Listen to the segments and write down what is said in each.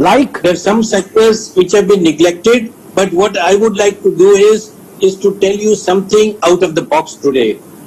Like? There are some sectors which have been neglected, but what I would like to do is to tell you something out of the box today.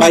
by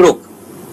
crook.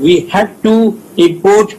We have to import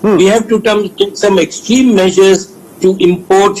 We have to take some extreme measures to import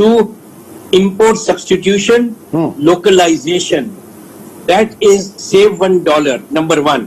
2, import substitution, localization. That is save $1. Number 1,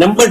Number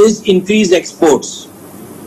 is increase exports.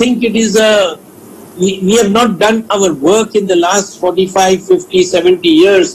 think it is a We have not done our work in the last 45, 50, 70 years.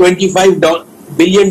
$25 billion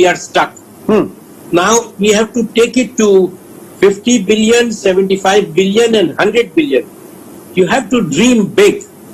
we are stuck. Now we have to take it to 50 billion, 75 billion and 100 billion. You have to dream big.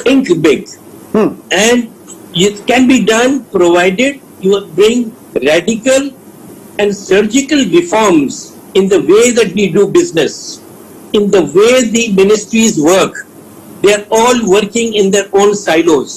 think big. And it can be done provided you bring radical and surgical reforms in the way that we do business. In the way the ministries work, they are all working in their own silos.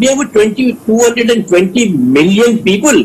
We have 220 million people.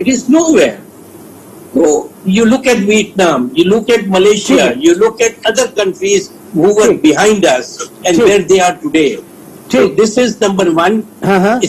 It is nowhere. So you look at Vietnam, you look at Malaysia, you look at other countries who were behind us and where they are today. So this is number 1.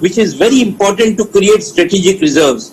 which is very important to create strategic reserves.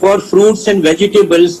for fruits and vegetables,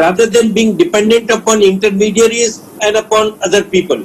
rather than being dependent upon intermediaries and upon other people.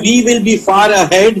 we will be far ahead.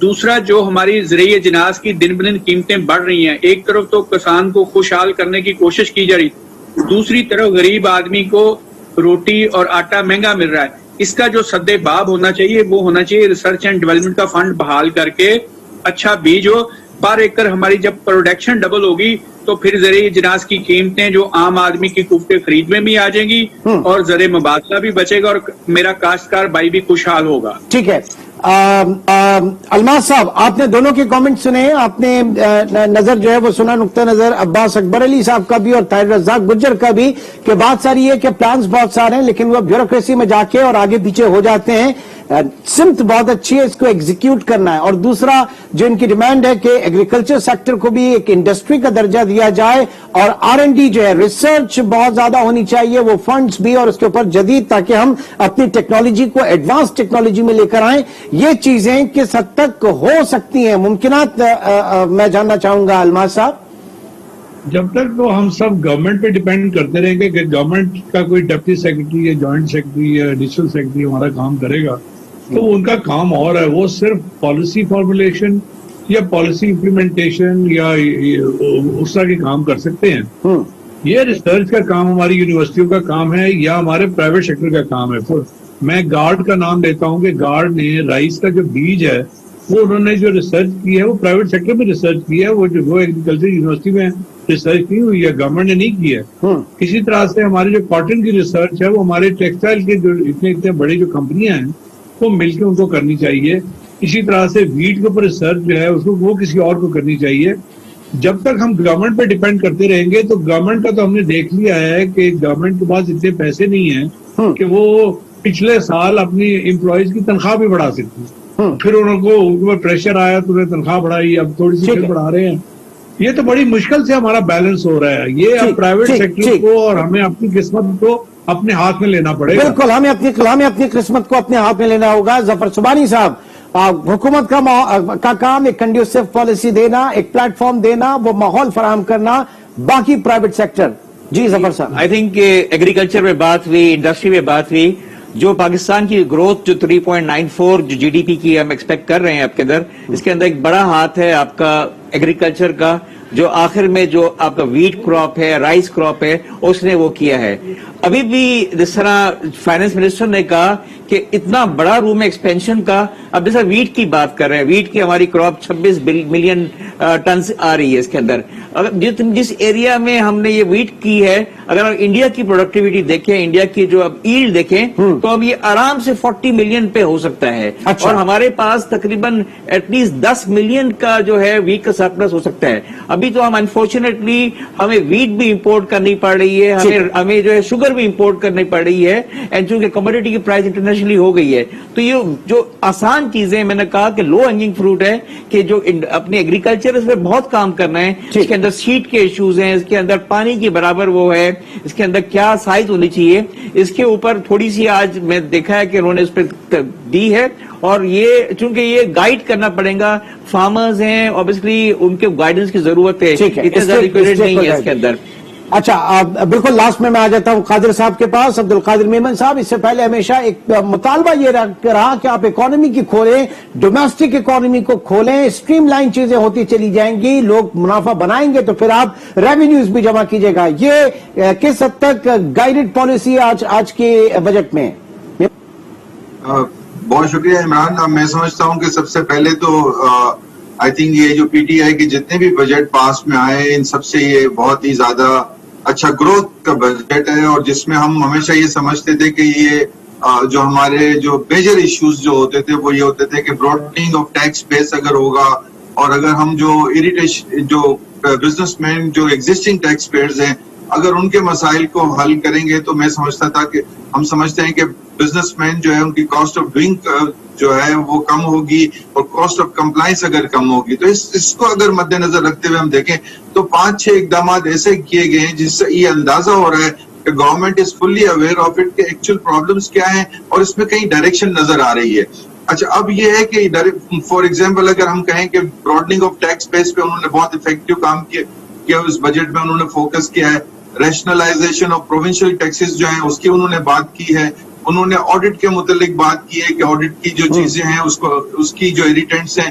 دوسرا جو ہماری زرعی اجناس کی دن بدن قیمتیں بڑھ رہی ہیں، ایک طرف تو کسان کو خوشحال کرنے کی کوشش کی جا رہی، دوسری طرف غریب آدمی کو روٹی اور آٹا مہنگا مل رہا ہے. اس کا جو سد باب ہونا چاہیے وہ ہونا چاہیے ریسرچ اینڈ ڈیولپمنٹ کا فنڈ بحال کر کے اچھا بیج ہو. پر ایکڑ ہماری جب پروڈکشن ڈبل ہوگی تو پھر زرعی اجناس کی قیمتیں جو عام آدمی کی قوت خرید میں بھی آ جائیں گی اور زر مبادلہ بھی بچے گا اور میرا کاشتکار بھائی بھی خوشحال ہوگا. ٹھیک ہے. الماس صاحب، آپ نے دونوں کے کامنٹ سنے، آپ نے نظر جو ہے وہ سنا، نقطہ نظر عباس اکبر علی صاحب کا بھی اور طاہر رزاق گجر کا بھی، کہ بات ساری ہے کہ پلانز بہت سارے ہیں لیکن وہ بیوروکریسی میں جا کے اور آگے پیچھے ہو جاتے ہیں. سمت بہت اچھی ہے، اس کو ایگزیکیوٹ کرنا ہے. اور دوسرا جو ان کی ڈیمانڈ ہے کہ ایگریکلچر سیکٹر کو بھی ایک انڈسٹری کا درجہ دیا جائے اور R&D جو ہے ریسرچ بہت زیادہ ہونی چاہیے، وہ فنڈز بھی اور اس کے اوپر جدید، تاکہ ہم اپنی ٹیکنالوجی کو ایڈوانس ٹیکنالوجی میں لے کر آئیں. یہ چیزیں کس حد تک ہو سکتی ہیں، ممکنات میں جاننا چاہوں گا الماس صاحب. جب تک تو ہم سب گورنمنٹ پہ ڈیپینڈ کرتے رہیں گے کہ گورنمنٹ کا کوئی ڈپٹی سیکرٹری یا جوائنٹ سیکرٹری یا ایڈیشنل سیکرٹری ہمارا کام کرے گا تو ان کا کام اور ہے، وہ صرف پالیسی فارمولیشن یا پالیسی امپلیمنٹیشن یا اس طرح کے کام کر سکتے ہیں. یہ ریسرچ کا کام ہماری یونیورسٹیوں کا کام ہے یا ہمارے پرائیویٹ سیکٹر کا کام ہے. میں گارڈ کا نام لیتا ہوں کہ گارڈ نے رائس کا جو بیج ہے وہ انہوں نے جو ریسرچ کی ہے وہ پرائیویٹ سیکٹر میں ریسرچ کی ہے، وہ ایگریکلچر یونیورسٹی میں ریسرچ کی ہوئی ہے، گورنمنٹ نے نہیں کی ہے. اسی طرح سے ہماری جو کاٹن کی ریسرچ ہے وہ ہمارے ٹیکسٹائل کے جو اتنے بڑے جو کمپنیاں ہیں وہ مل کے ان کو کرنی چاہیے. اسی طرح سے ویٹ کے اوپر ریسرچ جو ہے اس کو وہ کسی اور کو کرنی چاہیے. جب تک ہم گورنمنٹ پہ ڈیپینڈ کرتے رہیں گے تو گورنمنٹ کا تو ہم نے دیکھ لیا ہے کہ گورنمنٹ کے پاس اتنے پیسے نہیں ہیں کہ وہ پچھلے سال اپنی امپلائیز کی تنخواہ بھی بڑھا سکتی. پھر ان کو پریشر آیا تو انہیں تنخواہ بڑھائی، اب تھوڑی سی پھر بڑھا رہے ہیں. یہ تو بڑی مشکل سے ہمارا بیلنس ہو رہا ہے. یہ اب پرائیویٹ سیکٹر کو اور ہمیں اپنی قسمت کو اپنے ہاتھ میں لینا پڑے گا. بالکل، ہمیں اپنی قسمت کو اپنے ہاتھ میں لینا ہوگا. ظفر سبحانی صاحب، حکومت کا کام ایک کنڈیوسو پالیسی دینا، ایک پلیٹ فارم دینا، وہ ماحول فراہم کرنا، باقی پرائیویٹ سیکٹر. جی ظفر صاحب. آئی تھنک ایگریکلچر میں بات ہوئی، انڈسٹری میں بات ہوئی، جو پاکستان کی گروتھ جو 3.94 جو جی ڈی پی کی ہم ایکسپیکٹ کر رہے ہیں آپ کے اندر، اس کے اندر ایک بڑا ہاتھ ہے آپ کا ایگریکلچر کا، جو آخر میں جو آپ کا ویٹ کراپ ہے، رائس کراپ ہے، اس نے وہ کیا ہے. ابھی بھی جس طرح فائنانس منسٹر نے کہا کہ اتنا بڑا روم ایکسپینشن کا، اب جیسا ویٹ کی بات کر رہے ہیں، ویٹ کی ہماری کراپ 26 ملین ٹنز آ رہی ہے اس کے اندر. جس ایریا میں ہم نے یہ ویٹ کی ہے، اگر ہم انڈیا کی پروڈکٹیوٹی دیکھیں، انڈیا کی جو اب ایلڈ دیکھیں تو اب یہ آرام سے 40 ملین پہ ہو سکتا ہے. اور ہمارے پاس تقریباً ایٹ لیسٹ 10 ملین کا جو ہے ویٹ کا سرپلس ہو سکتا ہے. ابھی تو ہم انفارچونیٹلی ہمیں ویٹ بھی امپورٹ کرنی پڑ رہی ہے، ہمیں جو ہے شوگر بھی امپورٹ کرنی پڑ رہی ہے، اینڈ چونکہ کموڈٹی کی پرائس انٹرنیشنلی ہو گئی ہے. تو یہ جو آسان چیزیں میں نے کہا کہ لو ہینگنگ فروٹ ہے کہ جو اپنے ایگریکلچر اس میں بہت کام کرنا ہے. اس کے اندر سیڈ کے ایشوز ہیں، اس کے اندر پانی کی برابر وہ ہے، اس کے اندر کیا سائز ہونی چاہیے، اس کے اوپر تھوڑی سی آج میں دیکھا ہے کہ انہوں نے اس پہ دی ہے. اور یہ چونکہ یہ گائیڈ کرنا پڑے گا، فارمرز ہیں اوبیسلی، ان کے گائیڈنس کی ضرورت ہے، اتنے زیادہ ایکوریٹ نہیں ہے اس کے اندر. اچھا، بالکل لاسٹ میں آ جاتا ہوں قادر صاحب کے پاس. عبد القادر میمن صاحب، اس سے پہلے ہمیشہ ایک مطالبہ یہ رہا کہ آپ اکانومی کی کھولیں، ڈومیسٹک اکانومی کو کھولیں، اسٹریم لائن چیزیں ہوتی چلی جائیں گی، لوگ منافع بنائیں گے تو پھر آپ ریونیوز بھی جمع کیجیے گا. یہ کس حد تک گائیڈڈ پالیسی آج کے بجٹ میں؟ بہت شکریہ عمران. میں سمجھتا ہوں کہ سب سے پہلے تو آئی تھنک یہ جو پی ٹی آئی کے جتنے بھی بجٹ پاس میں آئے ان سب سے یہ بہت ہی زیادہ اچھا گروتھ کا بجٹ ہے، اور جس میں ہم ہمیشہ یہ سمجھتے تھے کہ یہ جو ہمارے جو میجر ایشوز جو ہوتے تھے وہ یہ ہوتے تھے کہ براڈننگ آف ٹیکس بیس اگر ہوگا، اور اگر ہم جو جو بزنس مین جو ایگزسٹنگ ٹیکس پیئرز ہیں اگر ان کے مسائل کو حل کریں گے تو میں سمجھتا تھا کہ ہم سمجھتے ہیں کہ بزنس مین جو ہے ان کی کاسٹ آف ڈوئنگ جو ہے وہ کم ہوگی اور کاسٹ آف کمپلائنس اگر کم ہوگی. تو اس کو اگر مد نظر رکھتے ہوئے ہم دیکھیں تو 5-6 اقدامات ایسے کیے گئے ہیں جس سے یہ اندازہ ہو رہا ہے کہ government is fully aware of it کہ ایکچوئل پرابلمس کیا ہیں اور اس میں کہیں ڈائریکشن نظر آ رہی ہے. اچھا، اب یہ ہے کہ فار ایگزامپل اگر ہم کہیں کہ براڈننگ آف ٹیکس بیس پہ انہوں نے بہت افیکٹو کام کیا اس بجٹ میں انہوں نے فوکس کیا ہے. ریشنلائزیشن آف پروونشل ٹیکسز جو ہیں اس کی انہوں نے بات کی ہے. انہوں نے آڈٹ کے متعلق بات کی ہے کہ آڈٹ کی جو چیزیں ہیں اس کی جو ایڈیٹنٹس ہیں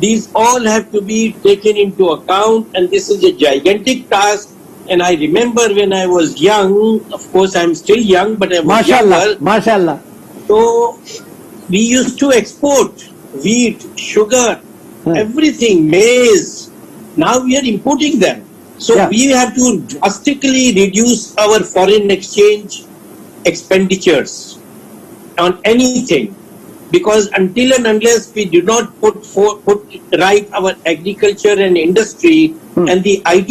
These all have to be taken into account, and this is a gigantic task. And I remember when I was young, of course I'm still young, but I was younger. Mashallah. So we used to export wheat, sugar, everything, maize. Now we are importing them. So we have to drastically reduce our foreign exchange expenditures on anything. Because until and unless we do not put right our agriculture and industry and the IT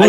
I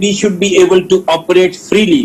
we should be able to operate freely.